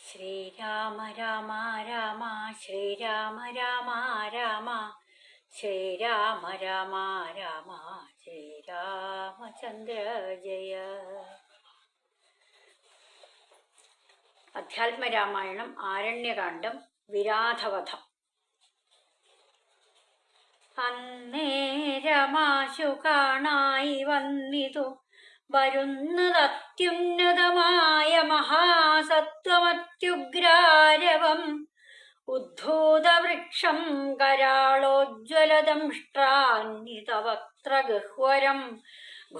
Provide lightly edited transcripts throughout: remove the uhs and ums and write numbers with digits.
ശ്രീരാമ രാമ രാമ ശ്രീരാമ രാമ രാമ ശ്രീരാമ രാമ രാമ ശ്രീരാമചന്ദ്ര ജയ. അധ്യാത്മരാമായണം ആരണ്യകാണ്ഡം വിരാധവധം. അന്നേരമാശു കാണായി വന്നിതു വരുന്നതത്യുന്നതമായ മഹാസത്വമത്യുഗ്രാരവം ഉദ്ധൂതവൃക്ഷം കരാളോജ്വലദംഷ്ട്രാന്വിതവക്ത്രഗഹ്വരം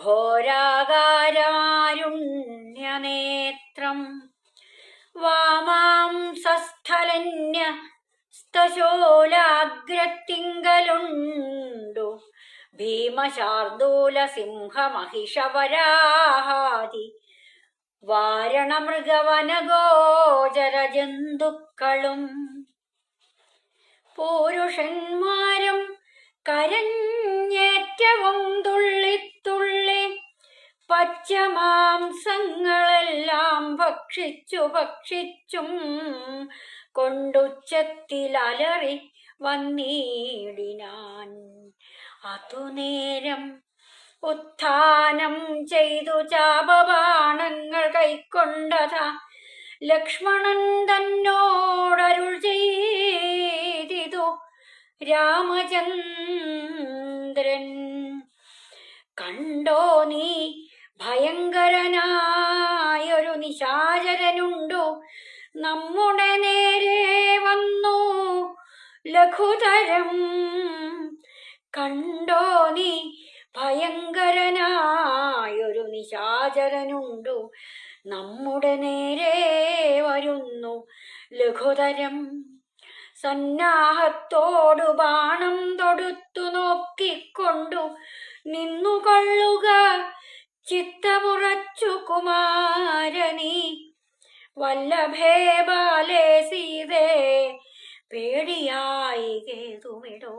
ഘോരാകാരമാരുണ്യനേത്രം വാമാംസസ്ഥശോലാഗ്രത്തിങ്കലുണ്ടു ഭീമശാർദൂലസിംഹമഹിഷവരാഹാദി വാരണമൃഗവനഗോചര ജന്തുക്കളും പുരുഷന്മാരും കരഞ്ഞേറ്റവും തുള്ളിത്തുള്ളി പച്ചമാംസങ്ങളെല്ലാം ഭക്ഷിച്ചും കൊണ്ടുച്ചത്തിലലറി വന്നിടിനാൻ. അതുനേരം ഉത്ഥാനം ചെയ്തു ചാപബാണങ്ങൾ കൈക്കൊണ്ടതാ ലക്ഷ്മണൻ തന്നോടരുൾ ചെയ്തിതു രാമചന്ദ്രൻ. കണ്ടോ നീ, ഭയങ്കരനായൊരു നിശാചരനുണ്ടു നമ്മുടെ നേരെ വന്നു ലഘുതരം. കണ്ടോ നീ, ഭയങ്കരനായൊരു നിശാചരനുണ്ടു നമ്മുടെ നേരെ വരുന്നു ലഘുതരം. സന്നാഹത്തോടു ബാണം തൊടുത്തു നോക്കിക്കൊണ്ടു നിന്നുകൊള്ളുക ചിത്തമുറച്ചു കുമാരനീ. വല്ലഭേ ബാലേ സീതേ പേടിയായി കേതുമിടോ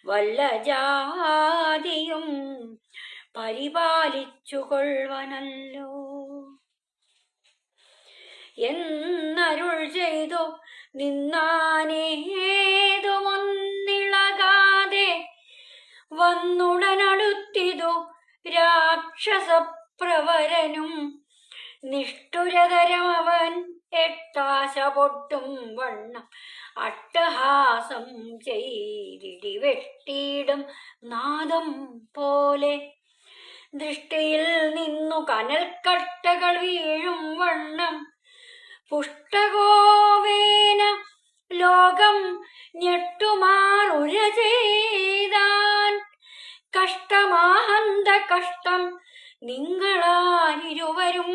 വല്ല ജാതിയും പരിപാലിച്ചു കൊള്ളുവനല്ലോ എന്നരുൾ ചെയ്തു നിന്നാനേതുമൊന്നിളകാതെ വന്നുടനടുത്തിതു രാക്ഷസപ്രവരനും. നിഷ്ഠുരതരമവൻ എട്ടാശ പൊട്ടും വണ്ണം അട്ടഹാസം ചെയ്തിടി വെട്ടിയിടും നാദം പോലെ. ദൃഷ്ടിയിൽ നിന്നു കനൽക്കട്ടകൾ വീഴും വണ്ണം പുഷ്ടഗോവേന ലോകം ഞെട്ടുമാറുര ചെയ്താൻ. കഷ്ടമാഹന്ത കഷ്ടം നിങ്ങളാരിരുവരും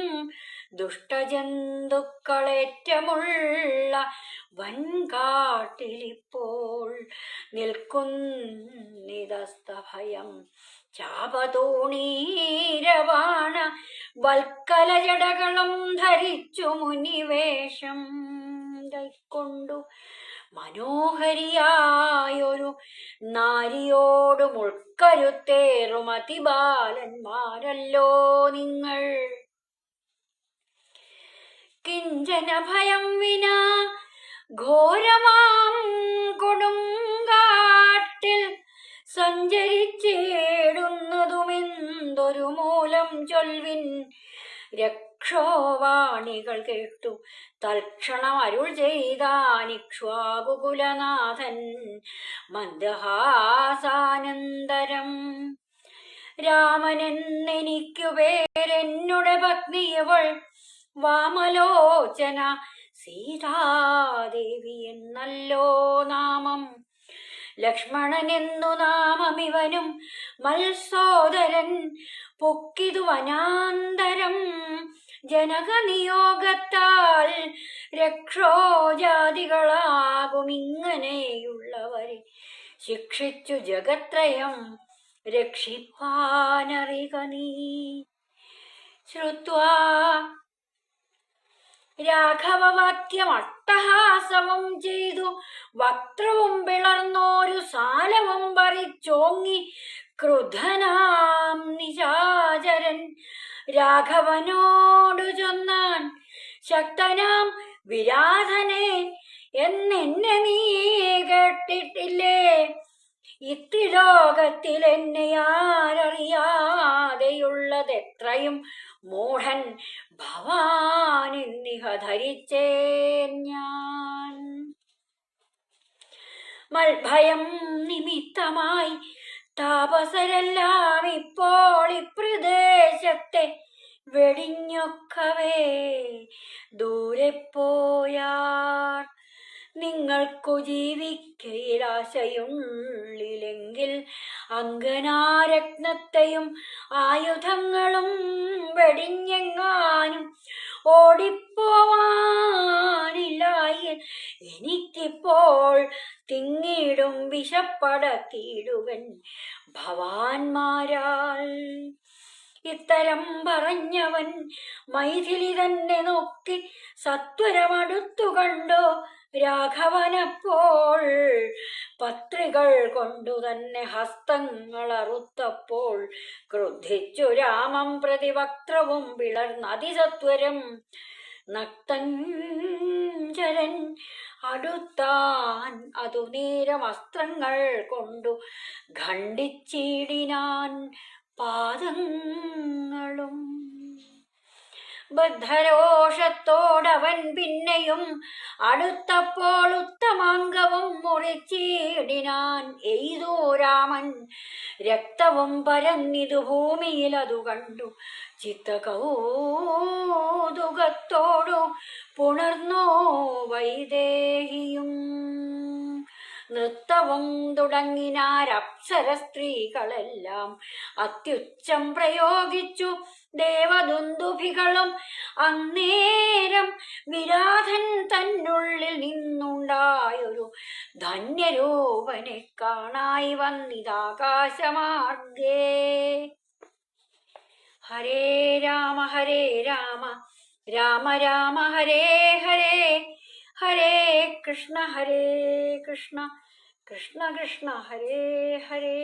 ദുഷ്ടജന്തുക്കളേറ്റമുള്ള വൻകാട്ടിലിപ്പോൾ നിൽക്കുന്നിതസ്തഭയം ചാപതൂണീരവാണ വൽക്കലജടകളും ധരിച്ചു മുനിവേഷം കൈക്കൊണ്ടു മനോഹരിയായൊരു നാരിയോടു മുൾക്കരുത്തേറും അതിബാലന്മാരല്ലോ നിങ്ങൾ. കിഞ്ചന ഭയം വിനാ ഘോരമാം കൊടുങ്കാട്ടിൽ സഞ്ചരിച്ചിടുന്നതുമെന്തൊരു മൂലം ചൊൽവിൻ. രക്ഷോവാണികൾ കേട്ടു തൽക്ഷണം അരുൾ ചെയ്താനിക്ഷ്വാകുകുലനാഥൻ മന്ദഹാസാനന്തരം. രാമനെന്നെനിക്കു പേരെന്നുടെ പത്നിയവൾ വാമലോചന സീതാദേവി എന്നല്ലോ നാമം. ലക്ഷ്മണനെന്നു നാമമിവനും മത്സോദരൻ പൊക്കിതു വനാന്തരം. ജനകനിയോഗത്താൽ രക്ഷോജാതികളാകുമിങ്ങനെയുള്ളവരെ ശിക്ഷിച്ചു ജഗത്രയം രക്ഷിപ്പാനറിക നീ. ശ്രുത്വാ രാഘവവാക്യം അട്ടഹാസവും ചെയ്തു വക്രവും പിളർന്നോരു സാലവും പറിച്ചോങ്ങി ക്രുദ്ധനാം നിശാചരൻ രാഘവനോടു ചൊന്നാൻ. ശക്തനാം വിരാധനെ എന്നെ നീ കേട്ടിട്ടില്ലേ? ഇത്രിലോകത്തിൽ എന്നെ ആരറിയാതെയുള്ളതെത്രയും മൂഢൻ ഭവാനെന്നിഹ ധരിച്ചേൻ ഞാൻ. മൽഭയം നിമിത്തമായി താപസരെല്ലാം ഇപ്പോൾ ഇപ്രദേശത്തെ വെടിഞ്ഞൊക്കവേ ദൂരെ പോയാർ. നിങ്ങൾക്കു ജീവിക്കയിലാശയുള്ളിലെങ്കിൽ അങ്കനാരത്നത്തെയും ആയുധങ്ങളും വെടിഞ്ഞെങ്ങാനും ഓടിപ്പോവാനില്ലായി എനിക്കിപ്പോൾ തിങ്ങിടും വിശപ്പടക്കിയിടുവൻ ഭവാന്മാരാൽ. ഇത്തരം പറഞ്ഞവൻ മൈഥിലി തന്നെ നോക്കി സത്വരമടുത്തു കണ്ടു രാഘവനപ്പോൾ. പത്രികൾ കൊണ്ടു തന്നെ ഹസ്തങ്ങൾ അറുത്തപ്പോൾ ക്രുദ്ധിച്ചു രാമം പ്രതി വക്രവും പിളർന്നതിസത്വരം. നക്തഞ്ചരൻ അടുത്താൻ അതു നേരം അസ്ത്രങ്ങൾ കൊണ്ടു ഖണ്ഡിച്ചിടിനാൻ പാദങ്ങളും. ബദ്ധരോഷത്തോടവൻ പിന്നെയും അടുത്തപ്പോൾ ഉത്തമാംഗവും മുറിച്ചിടിനാൻ. എയ്തു രാമൻ രക്തവും പരന്നിതു ഭൂമിയിൽ അതു കണ്ടു ചിത്തകൗതുകത്തോടു പുണർന്നോ വൈദേഹിയും. നൃത്തവും തുടങ്ങിനാരപ്സര സ്ത്രീകളെല്ലാം അത്യുച്ചം പ്രയോഗിച്ചു ദേവദുന്ദുഭികളും. അന്നേരം വിരാധൻ തന്നുള്ളിൽ നിന്നുണ്ടായൊരു ധന്യരൂപനെ കാണായി വന്നിതാകാശമാർഗേ. ഹരേ രാമ ഹരേ രാമ രാമ രാമ ഹരേ ഹരേ, ഹരേ കൃഷ്ണ കൃഷ്ണ കൃഷ്ണ ഹരേ ഹരേ.